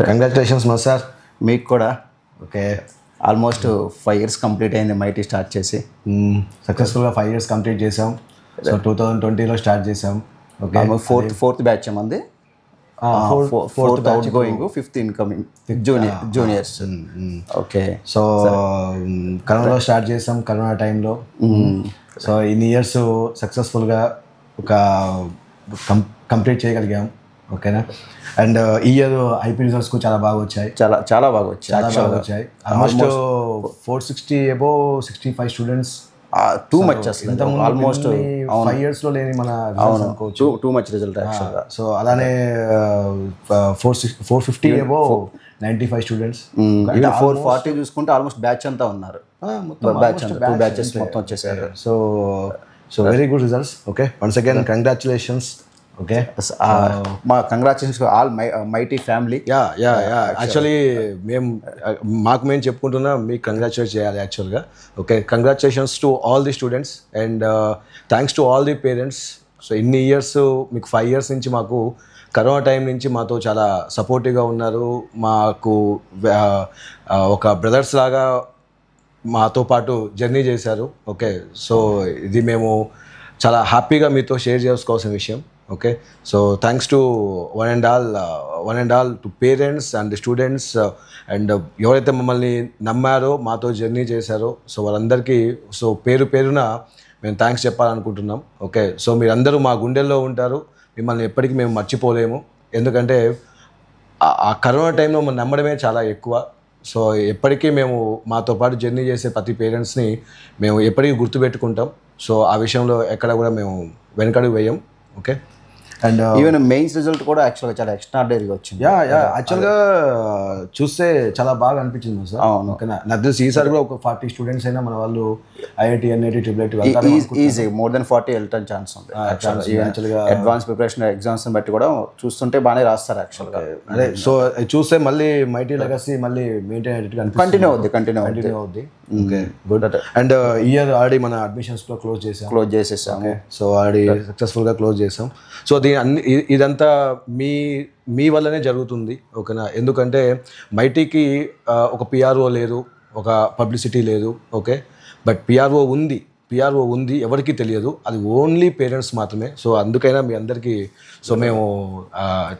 Congratulations మా sir. మీకు కూడా. ఓకే, ఆల్మోస్ట్ 5 years కంప్లీట్ అయింది మైటీ స్టార్ట్ చేసి. సక్సెస్ఫుల్గా 5 years కంప్లీట్ చేసాం. సో 2020లో స్టార్ట్ చేసాం. ఓకే, ఫోర్త్ బ్యాచ్ మంది, fourth out going, 5th incoming juniors. Okay, so కరోనాలో స్టార్ట్ చేసాం, కరోనా టైంలో. సో ఇన్ని ఇయర్స్ సక్సెస్ఫుల్గా ఒక కంప్లీట్ చేయగలిగాం. ఓకేనా. అండ్ ఈ ఇయర్ ఐపీ రిజల్ట్స్ చాలా బాగా వచ్చాయి, చాలా బాగా వచ్చాయి. Almost 460 above 65 students. Too much అసలు, ఆల్మోస్ట్ 5 years లో లేని మన టూ మచ్ రిజల్ట్ యాక్చువల్గా. సో అలానే 450 అబోవ్ 95 స్టూడెంట్స్. 440 చూసుకుంటే ఆల్మోస్ట్ బ్యాచ్ అంతా ఉన్నారు. టూ బ్యాచెస్ మొత్తం వచ్చేసారు. So very good results. Okay, once again congratulations. Okay, మా congratulations all mighty family. Actually మేము చెప్పుకుంటున్నా, మీకు కంగ్రాచులేట్ చేయాలి యాక్చువల్గా. Okay, congratulations to all the students and thanks to all the parents. So ఇన్ని ఇయర్స్, మీకు 5 years నుంచి మాకు కరోనా టైం నుంచి మాతో చాలా సపోర్టివ్గా ఉన్నారు. మాకు ఒక బ్రదర్స్ లాగా మాతో పాటు జర్నీ చేశారు. ఓకే, సో ఇది మేము చాలా హ్యాపీగా మీతో షేర్ చేసుకోవాల్సిన విషయం. Okay, so thanks to one and all to parents and students and ఎవరైతే మమ్మల్ని నమ్మారో, మాతో జర్నీ చేశారో, సో వాళ్ళందరికీ సో పేరున మేము థ్యాంక్స్ చెప్పాలనుకుంటున్నాం. ఓకే, సో మీరందరూ మా గుండెల్లో ఉంటారు, మిమ్మల్ని ఎప్పటికీ మేము మర్చిపోలేము. ఎందుకంటే ఆ కరోనా టైంలో మనం నమ్మడమే చాలా ఎక్కువ. సో ఎప్పటికీ మేము మాతో పాటు జర్నీ చేసే ప్రతి పేరెంట్స్ని మేము ఎప్పటికీ గుర్తుపెట్టుకుంటాం. సో ఆ విషయంలో ఎక్కడ కూడా మేము వెనకడుగు వేయం. Okay, and even mains result కూడా యాక్చువల్గా చాలా ఎక్స్ట్రాడనరీగా వచ్చింది. యాక్చువల్గా చూస్తే చాలా బాగా అనిపించింది సార్. అవును, ఓకేనా. నాకు తెలిసి ఈసారి కూడా ఒక 40 స్టూడెంట్స్ అయినా మన వాళ్ళు IIT, NIT, easy more than 40 వెళ్ళటం ఛాన్స్ ఉంది యాక్చువల్గా. అడ్వాన్స్ ప్రిపరేషన్ ఎగ్జామ్స్ బట్టి కూడా చూస్తుంటే బాగానే రాస్తారు యాక్చువల్గా. అదే, సో చూస్తే మళ్ళీ మైటీ లెగసీ మళ్ళీ మెయింటైన్ అయ్యేట్టుగా కంటిన్యూ అవుద్ది. Okay, good. And year already మన అడ్మిషన్స్ కూడా క్లోజ్ చేసేసాము. సో ఆల్రెడీ సక్సెస్ఫుల్గా క్లోజ్ చేసాం. సో ఇదంతా మీ వల్లనే జరుగుతుంది. ఓకేనా. ఎందుకంటే మైటీకి ఒక పిఆర్ఓ లేదు, ఒక పబ్లిసిటీ లేదు. ఓకే, బట్ పిఆర్ఓ ఉంది, ఎవరికి తెలియదు, అది ఓన్లీ పేరెంట్స్ మాత్రమే. సో అందుకైనా మీ అందరికీ సో మేము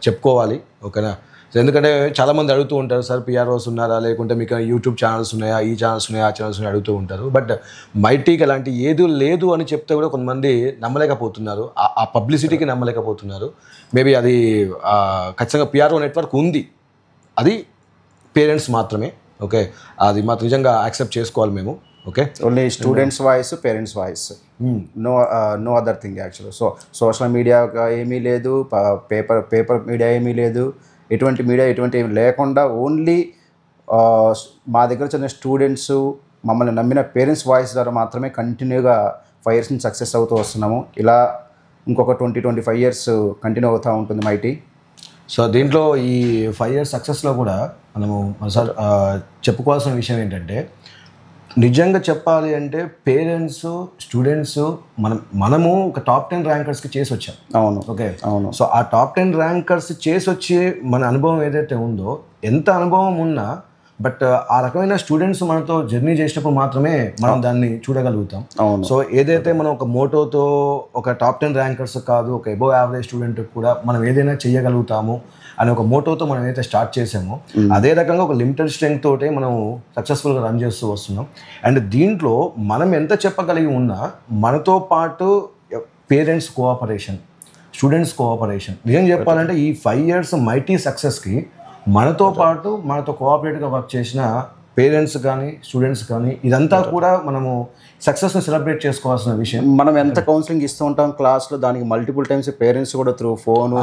చెప్పుకోవాలి. ఓకేనా. సో ఎందుకంటే చాలామంది అడుగుతూ ఉంటారు, సార్ పిఆర్ఓస్ ఉన్నారా, లేకుంటే మీకు యూట్యూబ్ ఛానల్స్ ఉన్నాయా, ఈ ఛానల్స్ ఉన్నాయా, ఆ ఛానల్స్ ఉన్నాయా అడుగుతూ ఉంటారు. బట్ మైటీకి అలాంటి ఏది లేదు అని చెప్తే కూడా కొంతమంది నమ్మలేకపోతున్నారు, ఆ పబ్లిసిటీకి నమ్మలేకపోతున్నారు. మేబీ అది ఖచ్చితంగా పిఆర్ఓ నెట్వర్క్ ఉంది, అది పేరెంట్స్ మాత్రమే. ఓకే, అది మాత్రం నిజంగా యాక్సెప్ట్ చేసుకోవాలి మేము. Okay, only students voice, parents voice, no other thing actual. So social media ఏమీ లేదు, పేపర్ మీడియా ఏమీ లేదు, ఎటువంటి మీడియా ఎటువంటి లేకుండా ఓన్లీ మా దగ్గర చదివిన స్టూడెంట్స్, మమ్మల్ని నమ్మిన పేరెంట్స్ వాయిస్ ద్వారా మాత్రమే కంటిన్యూగా 5 years నుంచి సక్సెస్ అవుతూ వస్తున్నాము. ఇలా ఇంకొక 20-25 years కంటిన్యూ అవుతూ ఉంటుంది మైటీ. సో దీంట్లో ఈ 5 years సక్సెస్లో కూడా మనము సార్ చెప్పుకోవాల్సిన విషయం ఏంటంటే, నిజంగా చెప్పాలి అంటే పేరెంట్స్, స్టూడెంట్స్, మనము ఒక టాప్ 10 ర్యాంకర్స్కి చేసి వచ్చాం. అవును, ఓకే, అవును. సో ఆ టాప్ 10 ర్యాంకర్స్ చేసి వచ్చి మన అనుభవం ఏదైతే ఉందో, ఎంత అనుభవం ఉన్నా బట్ ఆ రకమైన స్టూడెంట్స్ మనతో జర్నీ చేసినప్పుడు మాత్రమే మనం దాన్ని చూడగలుగుతాం. సో ఏదైతే మనం ఒక మోటోతో ఒక టాప్ 10 ర్యాంకర్స్ కాదు, ఒక అబోవ్ యావరేజ్ స్టూడెంట్ కూడా మనం ఏదైనా చేయగలుగుతాము అనే ఒక మోటోతో మనం ఏదైతే స్టార్ట్ చేసామో, అదే రకంగా ఒక లిమిటెడ్ స్ట్రెంగ్త్ తోటే మనం సక్సెస్ఫుల్గా రన్ చేస్తూ వస్తున్నాం. అండ్ దీంట్లో మనం ఎంత చెప్పగలిగి ఉన్నా మనతో పాటు పేరెంట్స్ కోఆపరేషన్, స్టూడెంట్స్ కోఆపరేషన్, నిజం చెప్పాలంటే ఈ 5 years మైటీ సక్సెస్కి మనతో పాటు మనతో కోఆపరేట్గా వర్క్ చేసిన పేరెంట్స్ కానీ స్టూడెంట్స్ కానీ ఇదంతా కూడా మనము సక్సెస్ని సెలబ్రేట్ చేసుకోవాల్సిన విషయం. మనం ఎంత కౌన్సిలింగ్ ఇస్తూ ఉంటాం క్లాస్లో, దానికి మల్టిపుల్ టైమ్స్ పేరెంట్స్ కూడా త్రూ ఫోన్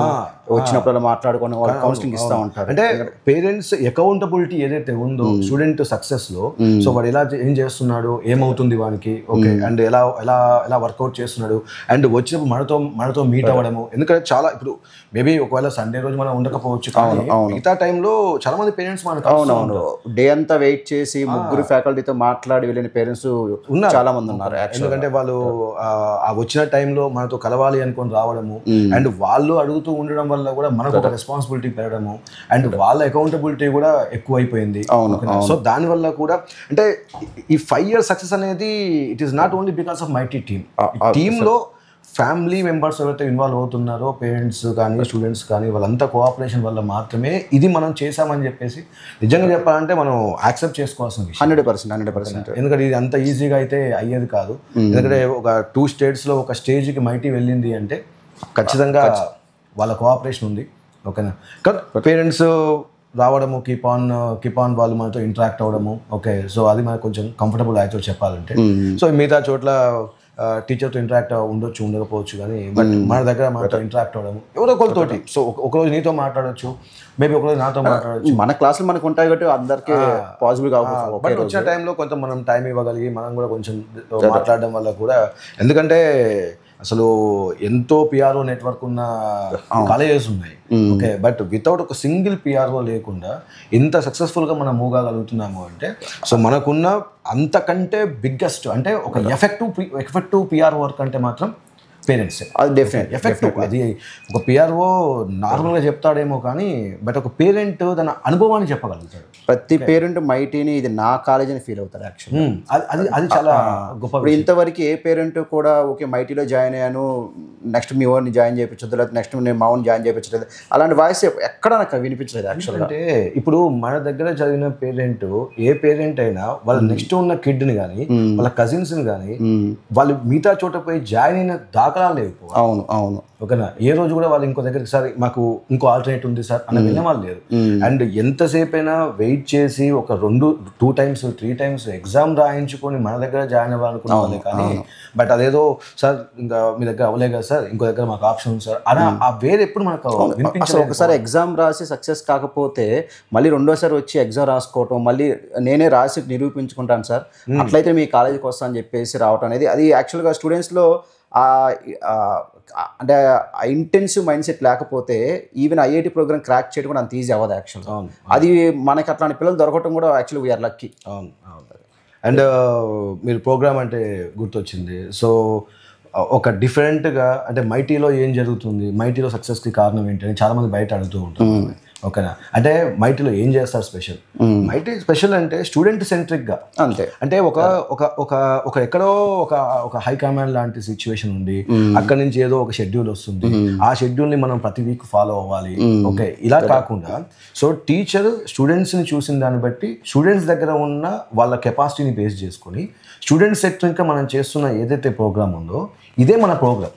వచ్చినప్పుడు మాట్లాడుకొని వాళ్ళు కౌన్సిలింగ్ ఇస్తూ ఉంటారు. అంటే పేరెంట్స్ అకౌంటబిలిటీ ఏదైతే ఉందో స్టూడెంట్ సక్సెస్లో, సో వాడు ఎలా ఏం చేస్తున్నాడు, ఏమవుతుంది వానికి, ఓకే, అండ్ ఎలా ఎలా ఎలా వర్కౌట్ చేస్తున్నాడు, అండ్ వచ్చినప్పుడు మనతో మీట్ అవ్వడము. ఎందుకంటే చాలా ఇప్పుడు మేబీ ఒకవేళ సండే రోజు మనం ఉండకపోవచ్చు, కానీ మిగతా టైంలో చాలా మంది పేరెంట్స్ మనకు డే అంతా వెయిట్ వెయిట్ చేసి ముగ్గురు ఫ్యాకల్టీతో మాట్లాడి వెళ్ళిన పేరెంట్స్ చాలా మంది ఉన్నారు. ఎందుకంటే వాళ్ళు ఆ వచ్చిన టైంలో మనతో కలవాలి అనుకొని రావడము, అండ్ వాళ్ళు అడుగుతూ ఉండడం వల్ల కూడా మనకు ఒక రెస్పాన్సిబిలిటీ పెరగడము, అండ్ వాళ్ళ అకౌంటబిలిటీ కూడా ఎక్కువైపోయింది. సో దానివల్ల కూడా అంటే ఈ 5 years సక్సెస్ అనేది it is not only because of mighty team. టీంలో ఫ్యామిలీ మెంబర్స్ ఎవరైతే ఇన్వాల్వ్ అవుతున్నారో, పేరెంట్స్ కానీ స్టూడెంట్స్ కానీ, వాళ్ళంతా కోఆపరేషన్ వల్ల మాత్రమే ఇది మనం చేసామని చెప్పేసి నిజంగా చెప్పాలంటే మనం యాక్సెప్ట్ చేసుకోవాల్సిన విషయం. 100%. ఎందుకంటే ఇది అంత ఈజీగా అయితే అయ్యేది కాదు. ఎందుకంటే ఒక 2 states ఒక స్టేజ్కి మైటీ వెళ్ళింది అంటే ఖచ్చితంగా వాళ్ళ కోఆపరేషన్ ఉంది. ఓకేనా? పేరెంట్స్ రావడము, కీప్ ఆన్ వాళ్ళు మనతో ఇంటరాక్ట్ అవ్వడము, ఓకే, సో అది మనకు కొంచెం కంఫర్టబుల్ యాక్చువల్ చెప్పాలంటే. సో మిగతా చోట్ల టీచర్తో ఇంటరాక్ట్ ఉండొచ్చు, ఉండకపోవచ్చు, కానీ బట్ మన దగ్గర మనతో ఇంటరాక్ట్ అవ్వడము ఎవరో ఒకరితోటి. సో ఒకరోజు నీతో మాట్లాడచ్చు, మేబీ ఒకరోజు నాతో మాట్లాడచ్చు. మన క్లాసులు మనకు ఉంటాయి కాబట్టి అందరికీ పాసిబుల్ కావచ్చు. బట్ వచ్చిన టైంలో కొంత మనం టైం ఇవ్వగలిగి మనం కూడా కొంచెం మాట్లాడడం వల్ల కూడా, ఎందుకంటే అసలు ఎంతో పిఆర్ఓ నెట్వర్క్ ఉన్న కాలేజెస్ ఉన్నాయి, ఓకే, బట్ వితౌట్ ఒక సింగిల్ పిఆర్ఓ లేకుండా ఇంత సక్సెస్ఫుల్గా మనం మూవ్ కాగలుగుతున్నాము అంటే సో మనకున్న అంతకంటే బిగ్గెస్ట్ అంటే ఒక ఎఫెక్టివ్ పిఆర్ఓ వర్క్ అంటే మాత్రం పేరెంట్స్. అది డెఫినెట్ ఎఫెక్టివ్. అది ఒక పిఆర్ఓ నార్మల్గా చెప్తాడేమో కానీ బట్ ఒక పేరెంట్ తన అనుభవాన్ని చెప్పగలుగుతాడు. ప్రతి పేరెంట్ మైటీని ఇది నా కాలేజ్ అని ఫీల్ అవుతారు యాక్చువల్లీ. అది చాలా గొప్ప. ఇప్పుడు ఇంతవరకు ఏ పేరెంట్ కూడా ఓకే మైటీలో జాయిన్ అయ్యాను, నెక్స్ట్ మీ ఓన్ని జాయిన్ చేయించదు, లేదా నెక్స్ట్ నేను మా ఓన్ జాయిన్ చేయించలేదు, అలాంటి వాయిస్ ఎక్కడ నాకు వినిపించలేదు యాక్చువల్గా. అంటే ఇప్పుడు మన దగ్గర చదివిన పేరెంట్, ఏ పేరెంట్ అయినా వాళ్ళ నెక్స్ట్ ఉన్న కిడ్ని కానీ వాళ్ళ కజిన్స్ని కానీ వాళ్ళు మిగతా చోట పోయి జాయిన్ అయిన దాఖలా లేవు. అవును. ఓకేనా? ఏ రోజు కూడా వాళ్ళు ఇంకో దగ్గరికి సార్ మాకు ఇంకో ఆల్టర్నేట్ ఉంది సార్ అని వెళ్ళే వాళ్ళు లేరు. అండ్ ఎంతసేపు అయినా వెయిట్ చేసి ఒక 2 times 3 times ఎగ్జామ్ రాయించుకొని మన దగ్గర జాయిన్ అవ్వాలనుకున్న వాళ్ళే కానీ బట్ అదేదో సార్ ఇంకా మీ దగ్గర అవ్వలే కదా సార్, ఇంకో దగ్గర మాకు ఆప్షన్ ఉంది సార్ అని ఆ వేరే ఎప్పుడు మనకు వినిపించలేదు. ఒకసారి ఎగ్జామ్ రాసి సక్సెస్ కాకపోతే మళ్ళీ రెండోసారి వచ్చి ఎగ్జామ్ రాసుకోవటం, మళ్ళీ నేనే రాసి నిరూపించుకుంటాను సార్, అట్లయితే మీ కాలేజీకి వస్తా అని చెప్పేసి రావటం అనేది అది యాక్చువల్గా స్టూడెంట్స్లో అంటే ఆ ఇంటెన్సివ్ మైండ్ సెట్ లేకపోతే ఈవెన్ ఐఐటి ప్రోగ్రామ్ క్రాక్ చేయడం కూడా అంత ఈజీ అవ్వదు యాక్చువల్గా. అది మనకి అట్లాంటి పిల్లలు దొరకటం కూడా యాక్చువల్లీ వీఆర్ లక్కీ. అండ్ మీరు ప్రోగ్రామ్ అంటే గుర్తొచ్చింది. సో ఒక డిఫరెంట్గా అంటే మైటీలో ఏం జరుగుతుంది, మైటీలో సక్సెస్కి కారణం ఏంటి అని చాలామంది బయట అడుగుతూ ఉంటారు. ఓకేనా? అంటే మైటీలో ఏం చేస్తారు స్పెషల్? మైటీ స్పెషల్ అంటే స్టూడెంట్ సెంట్రిక్గా అంతే. అంటే ఒక ఎక్కడో ఒక హై కమాండ్ లాంటి సిచ్యువేషన్ ఉంది, అక్కడ నుంచి ఏదో ఒక షెడ్యూల్ వస్తుంది, ఆ షెడ్యూల్ని మనం ప్రతి వీక్ ఫాలో అవ్వాలి. ఓకే, ఇలా కాకుండా సో టీచర్ స్టూడెంట్స్ని చూసిన దాన్ని బట్టి స్టూడెంట్స్ దగ్గర ఉన్న వాళ్ళ కెపాసిటీని బేస్ చేసుకొని స్టూడెంట్ సెంట్రిక్గా మనం చేస్తున్న ఏదైతే ప్రోగ్రామ్ ఉందో ఇదే మన ప్రోగ్రామ్.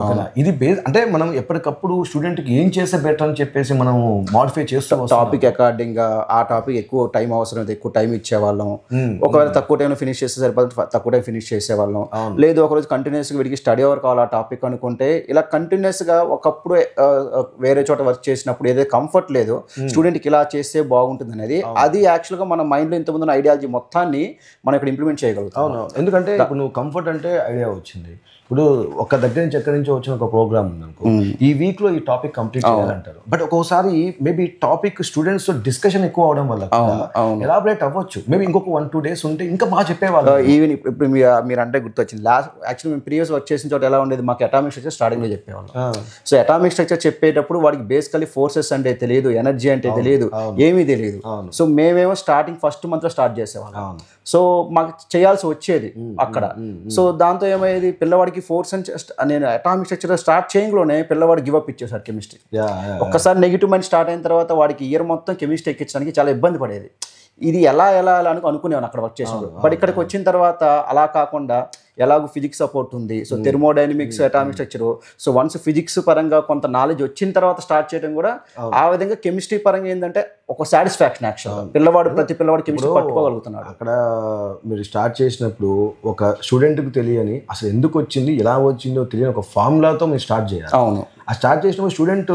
ఓకేనా? ఇది బేస్ అంటే మనం ఎప్పటికప్పుడు స్టూడెంట్కి ఏం చేస్తే బెటర్ అని చెప్పేసి మనం మాడిఫై చేస్తూ టాపిక్ అకార్డింగ్ ఆ టాపిక్ ఎక్కువ టైం అవసరం అయితే ఎక్కువ టైం ఇచ్చేవాళ్ళం, ఒకవేళ తక్కువ టైంలో ఫినిష్ చేస్తే సరిపోతే తక్కువ టైం ఫినిష్ చేసేవాళ్ళం, లేదు ఒకరోజు కంటిన్యూస్గా వీడికి స్టడీ అవర్ కావాలి ఆ టాపిక్ అనుకుంటే ఇలా కంటిన్యూస్గా ఒకప్పుడు వేరే చోట వర్క్ చేసినప్పుడు ఏదైతే కంఫర్ట్ లేదో స్టూడెంట్కి ఇలా చేస్తే బాగుంటుంది అనేది అది యాక్చువల్గా మన మైండ్లో ఇంతకుముందు ఐడియాలజీ మొత్తాన్ని మనం ఇక్కడ ఇంప్లిమెంట్ చేయగలుగుతాం. అవును, ఎందుకంటే ఇప్పుడు నువ్వు కంఫర్ట్ అంటే ఐడియా వచ్చింది, ఇప్పుడు ఒక దగ్గర నుంచి ఎక్కడి నుంచి వచ్చిన ఒక ప్రోగ్రామ్ ఉందనుకో, ఈ వీక్ లో ఈ టాపిక్ కంప్లీట్ చేయాలంటారు, బట్ ఒక్కోసారి మేబీ టాపిక్ స్టూడెంట్స్ డిస్కషన్ ఎక్కువ అవడం వల్ల ఎలాబరేట్ అవ్వచ్చు, మేబీ ఇంకొక 1-2 days ఉంటే ఇంకా బాగా చెప్పేవాళ్ళు. ఈవెన్ ఇప్పుడు మీరు అంటే గుర్తొచ్చింది, లాస్ట్ యాక్చువల్లీ మేము ప్రీవియస్ వర్క్ చేసిన చోట ఎలా ఉండేది, మాకు అటామిక్ స్ట్రక్చర్ స్టార్టింగ్ లో చెప్పేవాళ్ళు. సో అటామిక్ స్ట్రక్చర్ చెప్పేటప్పుడు వాడికి బేసికలీ ఫోర్సెస్ అంటే తెలియదు, ఎనర్జీ అంటే తెలియదు, ఏమీ తెలియదు. సో మేమేమో స్టార్టింగ్ ఫస్ట్ మంత్ లో స్టార్ట్ చేసేవాళ్ళం. సో మాకు చేయాల్సి వచ్చేది అక్కడ. సో దాంతో ఏమయ్యేది, పిల్లవాడికి ఫోర్స్ నేను అటామిక్ స్ట్రక్చర్ స్టార్ట్ చేయడంలోనే పిల్లవాడు గివ్ అప్ ఇచ్చేసారు కెమిస్ట్రీ. ఒక్కసారి నెగిటివ్ మైండ్ స్టార్ట్ అయిన తర్వాత వాడికి ఇయర్ మొత్తం కెమిస్ట్రీ ఎక్కించడానికి చాలా ఇబ్బంది పడేది. ఇది ఎలా అనుకునేవాను అక్కడ వర్క్ చేసినప్పుడు. బట్ ఇక్కడికి వచ్చిన తర్వాత అలా కాకుండా ఎలాగో ఫిజిక్స్ సపోర్ట్ ఉంది, so thermodynamics, atomic structure, so once physics పరంగా కొంత నాలెడ్జ్ వచ్చిన తర్వాత స్టార్ట్ చేయడం కూడా ఆ విధంగా కెమిస్ట్రీ పరంగా ఏంటంటే ఒక సాటిస్ఫాక్షన్ యాక్చువల్ ప్రతి పిల్లవాడు కెమిస్ట్రీ పట్టుకోగలుగుతున్నాడు. అక్కడ మీరు స్టార్ట్ చేసినప్పుడు ఒక స్టూడెంట్కి తెలియని అసలు ఎందుకు వచ్చింది, ఎలా వచ్చిందో తెలియని ఒక ఫార్ములాతో మీరు స్టార్ట్ చేయాలి. అవును, ఆ స్టార్ట్ చేసినప్పుడు స్టూడెంట్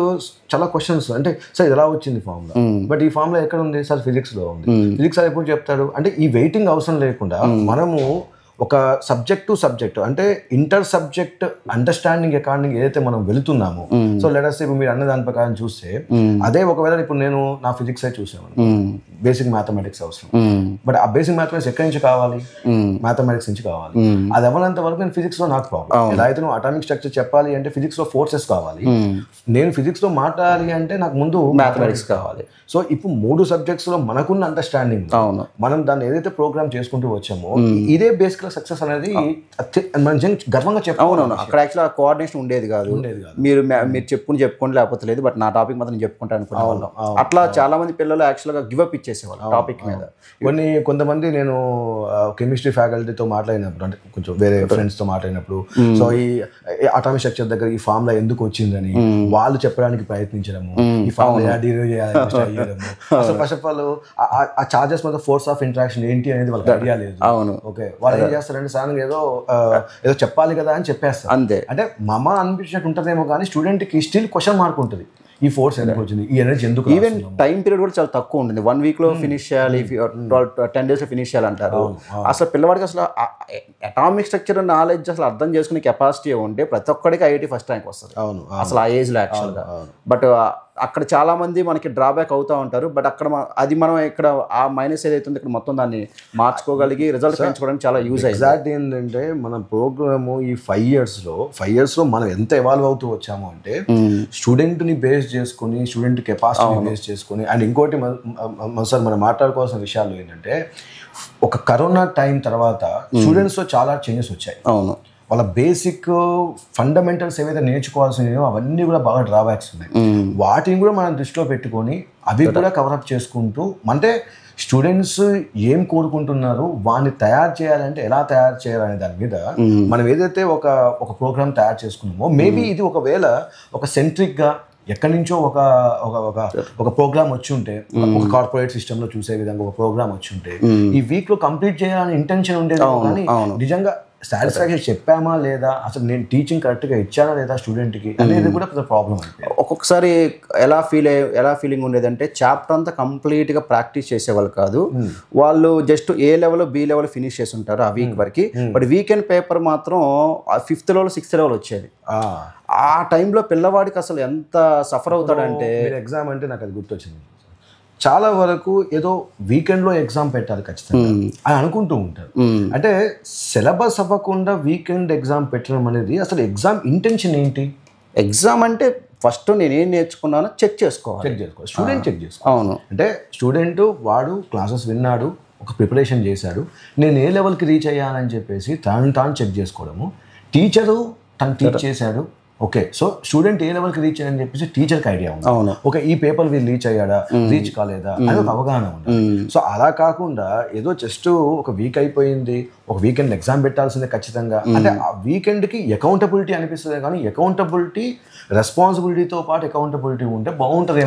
చాలా క్వశ్చన్స్, అంటే సార్ ఎలా వచ్చింది ఫార్ములా, బట్ ఈ ఫార్ములా ఎక్కడ ఉంది సార్, ఫిజిక్స్ లో ఉంది, ఫిజిక్స్ సార్ ఎప్పుడు చెప్తాడు అంటే ఈ వెయిటింగ్ అవసరం లేకుండా మనము ఒక సబ్జెక్ట్ టు సబ్జెక్ట్ అంటే ఇంటర్ సబ్జెక్ట్ అండర్స్టాండింగ్ అకార్డింగ్ ఏదైతే మనం వెళుతున్నామో, సో లెట్ అస్ సే ఇప్పుడు మీరు అన్న దాని ప్రకారం చూస్తే అదే ఒకవేళ ఇప్పుడు నేను నా ఫిజిక్స్ అయితే చూసాను, బేసిక్ మ్యాథమెటిక్స్ అవసరం. బట్ ఆ బేసిక్ మ్యాథమెటిక్స్ ఎక్కడి నుంచి కావాలి? మ్యాథమెటిక్స్ నుంచి కావాలి. అది అవ్వనంత వరకు నేను ఫిజిక్స్ లో నాకు ప్రాబ్లం. ఎలా అయితే నువ్వు అటామిక్ స్ట్రక్చర్ చెప్పాలి అంటే ఫిజిక్స్ లో ఫోర్సెస్ కావాలి, నేను ఫిజిక్స్ లో మాట్లాడాలి అంటే నాకు ముందు మ్యాథమెటిక్స్ కావాలి. సో ఇప్పుడు 3 సబ్జెక్ట్స్ లో మనకున్న అండర్స్టాండింగ్, మనం దాన్ని ఏదైతే ప్రోగ్రామ్ చేసుకుంటూ వచ్చామో ఇదే బేసిక్ సక్సెస్ అనేది మనం గర్వంగా చెప్పాలి. అక్కడ యాక్చువల్ కోఆర్డినేషన్ ఉండేది కాదు. మీరు చెప్పుకోండి లేకపోతే లేదు, బట్ నా టాపిక్ మాత్రం నేను చెప్పుకుంటాను అనుకునే వాళ్ళం. అట్లా చాలా మంది పిల్లలు యాక్చువల్ గా గివ్ అప్ ఇచ్చేసేవాళ్ళు టాపిక్ మీద. కొంతమంది నేను కెమిస్ట్రీ ఫ్యాకల్టీతో మాట్లాడినప్పుడు, అంటే కొంచెం వేరే ఫ్రెండ్స్ తో మాట్లాడినప్పుడు, సో ఈ అటామిక్ స్ట్రక్చర్ దగ్గర ఈ ఫార్ములా ఎందుకు వచ్చిందని వాళ్ళు చెప్పడానికి ప్రయత్నించడము, ఈ ఫార్ములా డిరైవ్ చేయాలి. అసలు ఫస్ట్ ఆఫ్ ఆల్ ఆ చార్జెస్ మీద ఫోర్స్ ఆఫ్ ఇంటరాక్షన్ ఏంటి అనేది వాళ్ళకి ఐడియా లేదు. ఓకే, వాళ్ళు ఏం చేస్తారంటే సాధారణంగా ఏదో చెప్పాలి కదా అని చెప్పేస్తారు అంతే. అంటే మమ అనిపించినట్టు ఉంటుందేమో కానీ స్టూడెంట్ కి స్టిల్ క్వశ్చన్ మార్క్ ఉంటుంది. ఈ ఫోర్స్ ఎందుకు వచ్చింది, ఈ ఎనర్జీ ఎందుకు. ఈవెన్ టైం పీరియడ్ కూడా చాలా తక్కువ ఉంటుంది. 1 వీక్ లో ఫినిష్ చేయాలి, 10 days లో ఫినిష్ చేయాలంటారు. అసలు పిల్లవాడికి అసలు అటామిక్ స్ట్రక్చర్ నాలెడ్జ్ అసలు అర్థం చేసుకునే కెపాసిటీ ఉంటే ప్రతి ఒక్కడికి ఐఐటి ఫస్ట్ ర్యాంక్ వస్తుంది అసలు ఆ ఏజ్ లో యాక్చువల్ గా. బట్ అక్కడ చాలా మంది మనకి డ్రాబ్యాక్ అవుతూ ఉంటారు. బట్ అక్కడ అది మనం ఇక్కడ ఆ మైనస్ ఏదైతే ఉందో ఇక్కడ మొత్తం దాన్ని మార్చుకోగలిగి రిజల్ట్ పెంచుకోవడానికి చాలా యూజ్ అయ్యింది. ఎగ్జాక్ట్ ఏంటంటే మన ప్రోగ్రామ్ ఈ 5 years లో మనం ఎంత ఎవాల్వ్ అవుతూ వచ్చాము అంటే స్టూడెంట్ ని బేస్ చేసుకుని, స్టూడెంట్ కెపాసిటీ బేస్ చేసుకుని. అండ్ ఇంకోటి సార్ మనం మాట్లాడుకోవాల్సిన విషయాలు ఏంటంటే ఒక కరోనా టైం తర్వాత స్టూడెంట్స్ లో చాలా చేంజెస్ వచ్చాయి. అవును, వాళ్ళ బేసిక్ ఫండమెంటల్స్ ఏవైతే నేర్చుకోవాల్సినవో అవన్నీ కూడా బాగా డ్రాబ్యాక్స్ ఉన్నాయి. వాటిని కూడా మనం దృష్టిలో పెట్టుకొని అవి కూడా కవరప్ చేసుకుంటూ, అంటే స్టూడెంట్స్ ఏం కోరుకుంటున్నారు, వాడిని తయారు చేయాలంటే ఎలా తయారు చేయాలనే దాని మీద మనం ఏదైతే ఒక ప్రోగ్రామ్ తయారు చేసుకున్నామో, మేబీ ఇది ఒకవేళ ఒక సెంట్రిక్గా ఎక్కడి నుంచో ఒక ప్రోగ్రామ్ వచ్చి ఉంటే, ఒక కార్పొరేట్ సిస్టమ్ లో చూసే విధంగా ఒక ప్రోగ్రామ్ వచ్చి ఉంటే ఈ వీక్ లో కంప్లీట్ చేయాలని ఇంటెన్షన్ ఉండేది. కానీ నిజంగా సాటిస్ఫాక్షన్ చెప్పామా లేదా, అసలు నేను టీచింగ్ కరెక్ట్గా ఇచ్చానా లేదా స్టూడెంట్కి అనేది కూడా పెద్ద ప్రాబ్లం. ఒక్కొక్కసారి ఎలా ఫీలింగ్ ఉండేదంటే చాప్టర్ అంతా కంప్లీట్గా ప్రాక్టీస్ చేసేవాళ్ళు కాదు. వాళ్ళు just A level B level finish చేసి ఉంటారు ఆ వీక్ వరకు. బట్ వీకెండ్ పేపర్ మాత్రం 5th level 6th level వచ్చేది. ఆ టైంలో పిల్లవాడికి అసలు ఎంత సఫర్ అవుతాడంటే, ఎగ్జామ్ అంటే నాకు అది గుర్తొచ్చింది. చాలా వరకు ఏదో వీకెండ్లో ఎగ్జామ్ పెట్టాలి ఖచ్చితంగా అని అనుకుంటూ ఉంటారు. అంటే సిలబస్ అవ్వకుండా వీకెండ్ ఎగ్జామ్ పెట్టడం అనేది అసలు ఎగ్జామ్ ఇంటెన్షన్ ఏంటి? ఎగ్జామ్ అంటే ఫస్ట్ నేనేం నేర్చుకున్నానో చెక్ చేసుకోవాలి. స్టూడెంట్ చెక్ చేసుకోవాలి. అవును, అంటే స్టూడెంట్ వాడు క్లాసెస్ విన్నాడు, ఒక ప్రిపరేషన్ చేశాడు, నేను ఏ లెవెల్కి రీచ్ అయ్యానని చెప్పేసి తాను చెక్ చేసుకోవడము. టీచరు తను టీచ్ చేశాడు, ఓకే, సో స్టూడెంట్ ఏ లెవెల్కి రీచ్ అయ్యాలని చెప్పేసి టీచర్కి ఐడియా ఉంది. అవును, ఓకే, ఈ పేపర్ వీళ్ళు రీచ్ అయ్యాడా, రీచ్ కాలేదా అని ఒక అవగాహన ఉంది. సో అలా కాకుండా ఏదో జస్ట్ ఒక వీక్ అయిపోయింది, ఒక వీకెండ్ ఎగ్జామ్ పెట్టాల్సిందే ఖచ్చితంగా. అంటే ఆ వీకెండ్కి అకౌంటబిలిటీ అనిపిస్తుంది, కానీ అకౌంటబిలిటీ రెస్పాన్సిబిలిటీతో పాటు అకౌంటబిలిటీ ఉంటే బాగుంటుంది.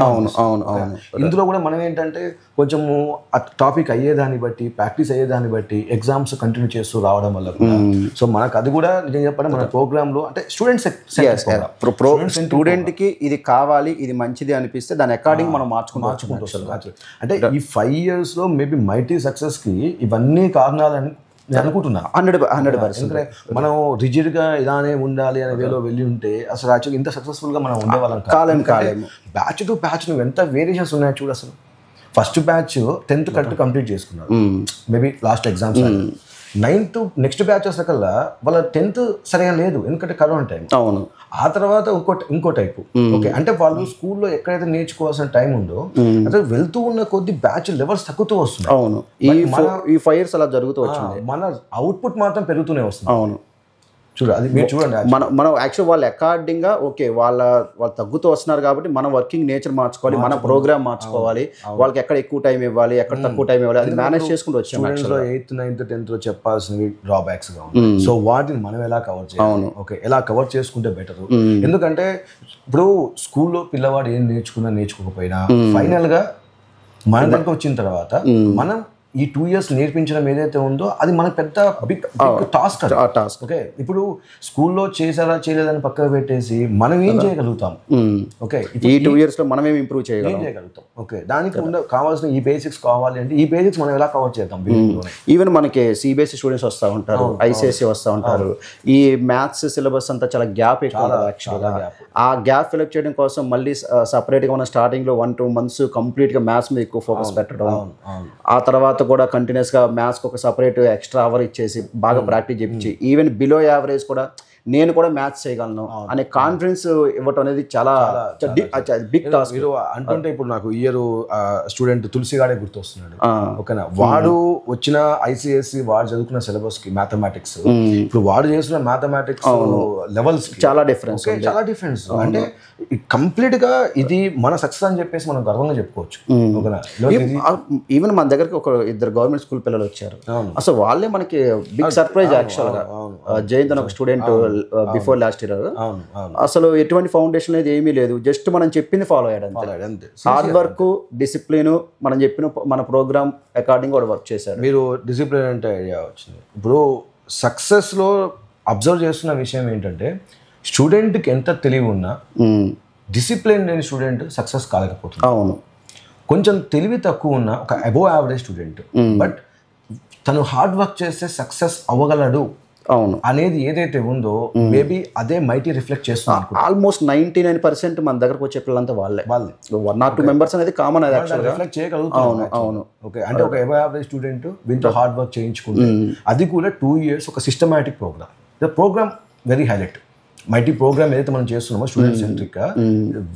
ఇందులో కూడా మనం ఏంటంటే కొంచెము ఆ టాపిక్ అయ్యేదాన్ని బట్టి, ప్రాక్టీస్ అయ్యేదాన్ని బట్టి ఎగ్జామ్స్ కంటిన్యూ చేస్తూ రావడం వల్ల కూడా, సో మనకు అది కూడా నిజం చెప్పండి మన ప్రోగ్రాంలో అంటే స్టూడెంట్ కి ఇది కావాలి, ఇది మంచిది అనిపిస్తే దాని అకార్డింగ్ మనం మార్చుకుంటూ. అంటే ఈ 5 years లో మేబీ మైటీ సక్సెస్ కి ఇవన్నీ కారణాలని నేను అనుకుంటున్నాను. 100%. మనం రిజిడ్ గా ఇలానే ఉండాలి అనే వేలో వెళ్ళి ఉంటే అసలు యాక్చువల్గా ఇంత సక్సెస్ఫుల్ గా మనం ఉండేవాళ్ళం కాలేము. బ్యాచ్ టు బ్యాచ్ నువ్వు ఎంత వేరియేషన్స్ ఉన్నాయో చూడు. అసలు first batch 10th correct complete చేసుకున్నారు, maybe last exams. 9th next batch కల్లా వాళ్ళ 10th సరిగా లేదు, ఎందుకంటే కరోనా టైం. అవును, ఆ తర్వాత ఇంకో టైపు. ఓకే, అంటే వాళ్ళు స్కూల్లో ఎక్కడైతే నేర్చుకోవాల్సిన టైం ఉందో అంటే వెళ్తూ ఉన్న కొద్ది బ్యాచ్ లెవెల్స్ తగ్గుతూ వస్తున్నాయి. అవును, ఈ 5 years అలా జరుగుతూ వచ్చింది. మన అవుట్పుట్ మాత్రం పెరుగుతూనే వస్తుంది. అవును, అది మీరు చూడండి. మనం యాక్చువల్ వాళ్ళ అకార్డింగ్ గా ఓకే వాళ్ళు తగ్గుతూ వస్తున్నారు కాబట్టి మన వర్కింగ్ నేచర్ మార్చుకోవాలి, మన ప్రోగ్రామ్ మార్చుకోవాలి, వాళ్ళకి ఎక్కడ ఎక్కువ టైం ఇవ్వాలి, ఎక్కడ తక్కువ టైం ఇవ్వాలి, అది మేనేజ్ చేసుకుంటూ వచ్చాము. 8th 9th 10th చెప్పాల్సినవి డ్రాబ్యాక్స్ గా ఉన్నాయి. సో వాటిని మనం ఎలా కవర్ చేయాలి, ఓకే, ఎలా కవర్ చేసుకుంటే బెటర్. ఎందుకంటే ఇప్పుడు స్కూల్లో పిల్లవాడు ఏం నేర్చుకోకపోయినా ఫైనల్ గా మన దగ్గరకు వచ్చిన తర్వాత మనం ఈ 2 years నేర్పించడం ఏదైతే ఉందో అది మనకు పెద్ద బిగ్ టాస్క్. ఓకే, ఇప్పుడు స్కూల్లో చేసారా చేయలేదని పక్కన పెట్టేసి మనం ఏం చేయగలుగుతాం? ఓకే, ఈ 2 years లో మనం ఏం ఇంప్రూవ్ చేయగలుగుతాం? ఓకే, దానికి కావాల్సిన ఈ బేసిక్స్ కావాలి అంటే ఈ బేసిక్స్ మనం ఎలా కవర్ చేద్దాం? ఈవెన్ మనకి సిబిఎస్ఈ స్టూడెంట్స్ వస్తూ ఉంటారు, ఐసిఎస్ఈ వస్తూ ఉంటారు. ఈ మ్యాథ్స్ సిలబస్ అంతా చాలా గ్యాప్ ఎక్కువ యాక్చువల్గా. ఆ గ్యాప్ ఫిల్అప్ చేయడం కోసం మళ్ళీ సపరేట్గా మన స్టార్టింగ్లో 1-2 months కంప్లీట్గా మ్యాథ్స్ మీద ఎక్కువ ఫోకస్ పెట్టడం, ఆ తర్వాత కూడా కంటిన్యూస్గా మ్యాథ్స్కి ఒక సపరేట్ ఎక్స్ట్రా అవర్ ఇచ్చేసి బాగా ప్రాక్టీస్ చేయించి ఈవెన్ బిలో యావరేజ్ కూడా నేను కూడా మ్యాథ్స్ చేయగలను అనే కాన్ఫిడెన్స్ ఇవ్వటం అనేది చాలా బిగ్ టాస్క్. మీరు అంటుంటే ఇప్పుడు నాకు ఇయర్ స్టూడెంట్ తులసిగాడే గుర్తొస్తున్నాడు. ఓకేనా, వాడు వచ్చిన ఐసిఎస్సి వాడు చదువుకున్న సిలబస్ కి మ్యాథమెటిక్స్, ఇప్పుడు వాడు చేసిన మ్యాథమెటిక్స్ లెవెల్స్ చాలా డిఫరెన్స్. అంటే కంప్లీట్ గా ఇది మన సక్సెస్ అని చెప్పేసి మనం గర్వంగా చెప్పుకోవచ్చు. ఓకేనా, ఈవెన్ మన దగ్గరికి ఒక 2 గవర్నమెంట్ స్కూల్ పిల్లలు వచ్చారు. అసలు వాళ్ళే మనకి బిగ్ సర్ప్రైజ్ యాక్చువల్ గా. జయంత్ అని ఒక స్టూడెంట్ బిఫోర్ లాస్ట్ ఇయర్, అసలు ఎటువంటి ఫౌండేషన్ అనేది ఏమీ లేదు, జస్ట్ మనం చెప్పింది ఫాలో అయ్యాడు అంతే. హార్డ్ వర్క్, డిసిప్లిన్, మనం చెప్పిన మన ప్రోగ్రామ్ అకార్డింగ్ కూడా వర్క్ చేశారు. మీరు డిసిప్లిన్ అంటే ఐడియా వచ్చింది. ఇప్పుడు సక్సెస్లో అబ్జర్వ్ చేస్తున్న విషయం ఏంటంటే స్టూడెంట్కి ఎంత తెలివి ఉన్నా డిసిప్లిన్ లేని స్టూడెంట్ సక్సెస్ కాలేకపోతుంది. అవును, కొంచెం తెలివి తక్కువ ఉన్న ఒక అబోవ్ యావరేజ్ స్టూడెంట్ బట్ తను హార్డ్ వర్క్ చేస్తే సక్సెస్ అవ్వగలడు అవును అనేది ఏదైతే ఉందో మేబీ అదే మైటీ రిఫ్లెక్ట్ చేస్తుంది. ఆల్మోస్ట్ 99% మన దగ్గరకు వచ్చే పిల్లలంతా వాళ్ళే 1 or 2 members అనేది కామన్. అది రిఫ్లెక్ట్ చేయగలుగుతాం. అవును, ఓకే, అంటే ఒక అబోవ్ యావరేజ్ స్టూడెంట్ వీళ్ళతో హార్డ్ వర్క్ చేయించుకుంటే అది కూడా 2 years ఒక systematic programme. The programme very highlight. Mighty programme ఏదైతే మనం చేస్తున్నామో స్టూడెంట్ సెంట్రిక్ గా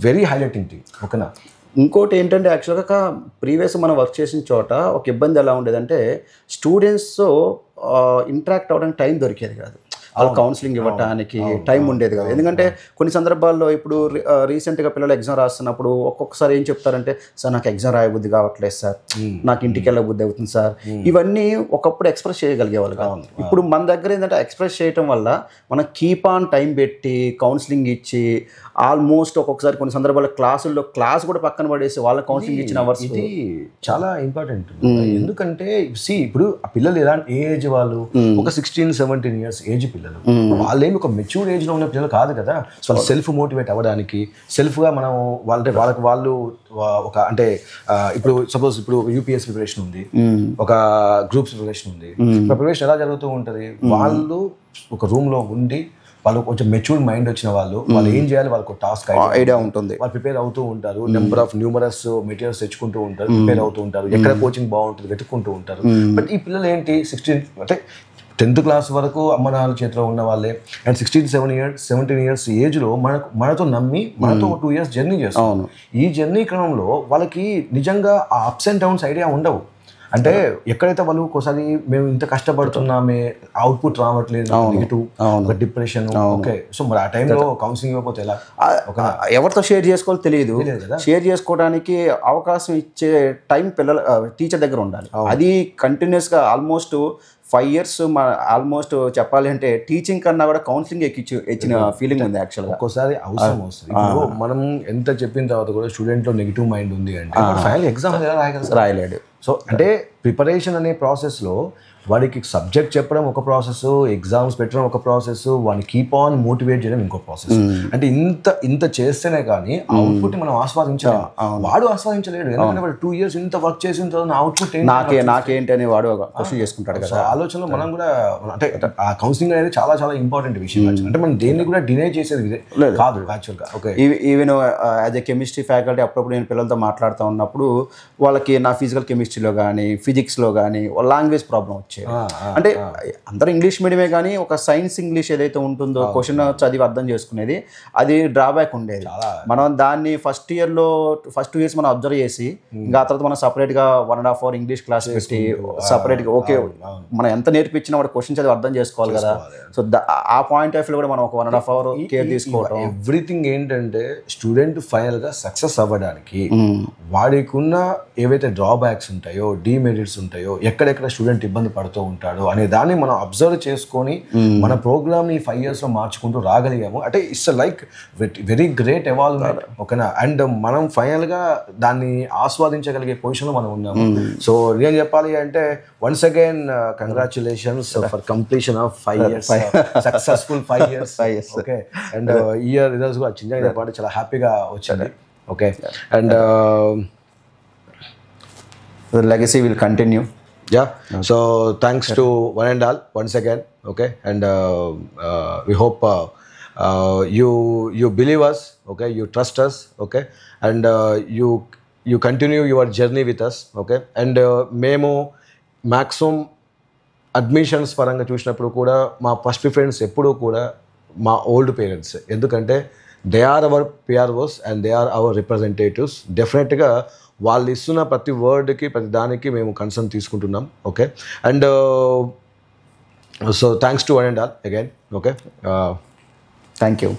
వెరీ హైలైటింగ్ థింగ్. ఓకేనా, ఇంకోటి ఏంటంటే యాక్చువల్గా ప్రీవియస్ మనం వర్క్ చేసిన చోట ఒక ఇబ్బంది ఎలా ఉండేదంటే స్టూడెంట్స్తో ఇంటరాక్ట్ అవ్వడానికి టైం దొరికేది కాదు. వాళ్ళు కౌన్సిలింగ్ ఇవ్వడానికి టైం ఉండేది కాదు. ఎందుకంటే కొన్ని సందర్భాల్లో ఇప్పుడు రీసెంట్గా పిల్లలు ఎగ్జామ్ రాస్తున్నప్పుడు ఒక్కొక్కసారి ఏం చెప్తారంటే, సార్ నాకు ఎగ్జామ్ రాయబుద్ధి కావట్లేదు సార్, నాకు ఇంటికి వెళ్ళబుద్ధి అవుతుంది సార్. ఇవన్నీ ఒకప్పుడు ఎక్స్ప్రెస్ చేయగలిగేవాళ్ళు కాదు. ఇప్పుడు మన దగ్గర ఏంటంటే ఎక్స్ప్రెస్ చేయడం వల్ల మనం కీప్ ఆన్ టైం పెట్టి కౌన్సిలింగ్ ఇచ్చి ఆల్మోస్ట్ ఒక్కొక్కసారి కొన్ని సందర్భాల్లో క్లాస్ కూడా పక్కన పడేసి వాళ్ళ కౌన్సిలింగ్ ఇచ్చిన అవర్స్. ఇది చాలా ఇంపార్టెంట్. ఎందుకంటే ఇప్పుడు ఆ పిల్లలు ఎలాంటి ఏజ్ వాళ్ళు ఒక 16-17 years ఏజ్ పిల్లలు, వాళ్ళేమి ఒక మెచ్యూర్ ఏజ్ లో ఉన్న పిల్లలు కాదు కదా. సో వాళ్ళు సెల్ఫ్ మోటివేట్ అవ్వడానికి సెల్ఫ్ గా మనం వాళ్ళకి వాళ్ళు ఒక అంటే ఇప్పుడు సపోజ్ ఇప్పుడు యూపీఎస్ ప్రిపరేషన్ ఉంది, ఒక గ్రూప్స్ ప్రిపరేషన్ ఉంది. ప్రిపరేషన్ ఎలా జరుగుతూ ఉంటది, వాళ్ళు ఒక రూమ్ లో ఉండి వాళ్ళు కొంచెం మెచ్యూర్డ్ మైండ్ వచ్చిన వాళ్ళు ఏం చేయాలి, వాళ్ళకి టాస్క్ ఐడియా ఉంటుంది, వాళ్ళు ప్రిపేర్ అవుతూ ఉంటారు. న్యూమరస్ మెటీరియల్స్ తెచ్చుకుంటూ ఉంటారు, ప్రిపేర్ అవుతూ ఉంటారు, ఎక్కడ కోచింగ్ బాగుంటుంది వెతుక్కుంటూ ఉంటారు. బట్ ఈ పిల్లలు ఏంటి 16 అంటే 10th class వరకు అమ్మ నాన్న చేతిలో ఉన్న వాళ్ళే అండ్ 16-17 years ఏజ్లో మనతో నమ్మి మనతో 2 years జర్నీ చేస్తాం. ఈ జర్నీ క్రమంలో వాళ్ళకి నిజంగా ఆ అప్స్ అండ్ డౌన్స్ ఐడియా ఉండవు. అంటే ఎక్కడైతే వాళ్ళు ఒకసారి మేము ఇంత కష్టపడుతున్నామే అవుట్పుట్ రావట్లేదు, నెగిటివ్ డిప్రెషన్. ఓకే, సో మరి ఆ టైంలో కౌన్సిలింగ్ ఇవ్వకపోతే ఎలా, ఎవరితో షేర్ చేసుకోవాలో తెలియదు. షేర్ చేసుకోవడానికి అవకాశం ఇచ్చే టైం టీచర్ దగ్గర ఉండాలి. అది కంటిన్యూస్గా ఆల్మోస్ట్ 5 years ఆల్మోస్ట్ చెప్పాలి అంటే టీచింగ్ కన్నా కూడా కౌన్సిలింగ్ ఇచ్చిన ఫీలింగ్ ఉంది యాక్చువల్గా. ఒక్కోసారి అవసరం వస్తుంది. ఇప్పుడు మనం ఎంత చెప్పిన తర్వాత కూడా స్టూడెంట్లో నెగిటివ్ మైండ్ ఉంది అంటే ఫైనల్ ఎగ్జామ్ రాయలేడు. సో అంటే ప్రిపరేషన్ అనే ప్రాసెస్లో వాడికి సబ్జెక్ట్ చెప్పడం ఒక ప్రాసెస్, ఎగ్జామ్స్ పెట్టడం ఒక ప్రాసెస్, వాడిని కీప్ ఆన్ మోటివేట్ చేయడం ఇంకో ప్రాసెస్. అంటే ఇంత చేస్తేనే కానీ అవుట్పుట్ మనం ఆస్వాదించలేము. వాడు ఆస్వాదించలేడు, ఎందుకంటే వాడు 2 years ఇంత వర్క్ చేసిన తర్వాత అవుట్పుట్ నాకేంటి అని వాడు క్వశ్చన్ చేసుకుంటాడు కదా. ఆలోచనలో మనం కూడా అంటే ఆ కౌన్సిలింగ్ అనేది చాలా చాలా ఇంపార్టెంట్ విషయం. అంటే మనం దేన్ని కూడా డినై చేసేది కాదు యాక్చువల్గా. Okay, even as a chemistry faculty అప్పుడప్పుడు నేను పిల్లలతో మాట్లాడుతూ ఉన్నప్పుడు వాళ్ళకి నా ఫిజికల్ కెమిస్ట్రీలో కానీ ఫిజిక్స్లో కానీ లాంగ్వేజ్ ప్రాబ్లం వచ్చేది. అంటే అందరూ ఇంగ్లీష్ మీడియమే కానీ ఒక సైన్స్ ఇంగ్లీష్ ఏదైతే ఉంటుందో క్వశ్చన్ చదివి అర్థం చేసుకునేది అది డ్రాబ్యాక్ ఉండేది. మనం దాన్ని ఫస్ట్ 2 years మనం అబ్జర్వ్ చేసి ఇంకా ఆ తర్వాత మనం సపరేట్గా 1.5 hour ఇంగ్లీష్ క్లాస్ పెట్టి సపరేట్గా ఓకే మనం ఎంత నేర్పించినా వాడు క్వశ్చన్ చదివి అర్థం చేసుకోవాలి కదా. సో ఆ పాయింట్ ఆఫ్ వ్యూ కూడా మనం ఒక 1.5 hour కేర్ తీసుకోవడం. ఎవ్రీథింగ్ ఏంటంటే స్టూడెంట్ ఫైనల్గా సక్సెస్ అవ్వడానికి వాడికి ఉన్న ఏవైతే డ్రాబ్యాక్స్ ఉంటాయో, డిమెరిట్స్ ఉంటాయో, ఎక్కడెక్కడ స్టూడెంట్ ఇబ్బంది పడుతుంది పడుతూ ఉంటాడు అనే దాన్ని మనం అబ్జర్వ్ చేసుకొని మన ప్రోగ్రామ్ని 5 yearsలో మార్చుకుంటూ రాగలిగాము. అంటే it's like very great evolvement, ఓకేనా. అండ్ మనం ఫైనల్గా దాన్ని ఆస్వాదించగలిగే పొజిషన్లో మనం ఉన్నాము. సో ఏం చెప్పాలి అంటే once again congratulations for completion of 5 years, successful 5 years. Okay. And year results కూడా చిన్నగా చెప్పాలి, చాలా హ్యాపీగా వచ్చింది. Okay. And the legacy will continue. Yeah. Okay. So thanks to one and all once again. Okay. And we hope you believe us. Okay. You trust us. Okay. And you continue your journey with us. Okay. And మేము maximum admissions పరంగా చూసినప్పుడు కూడా మా first preference ఎప్పుడూ కూడా మా old parents. ఎందుకంటే they are our PROs and they are our representatives. డెఫినెట్గా వాళ్ళు ఇస్తున్న ప్రతి వర్డ్కి ప్రతి దానికి మేము కన్సర్న్ తీసుకుంటున్నాం. Okay. And so thanks to one and all again. Okay. Thank you.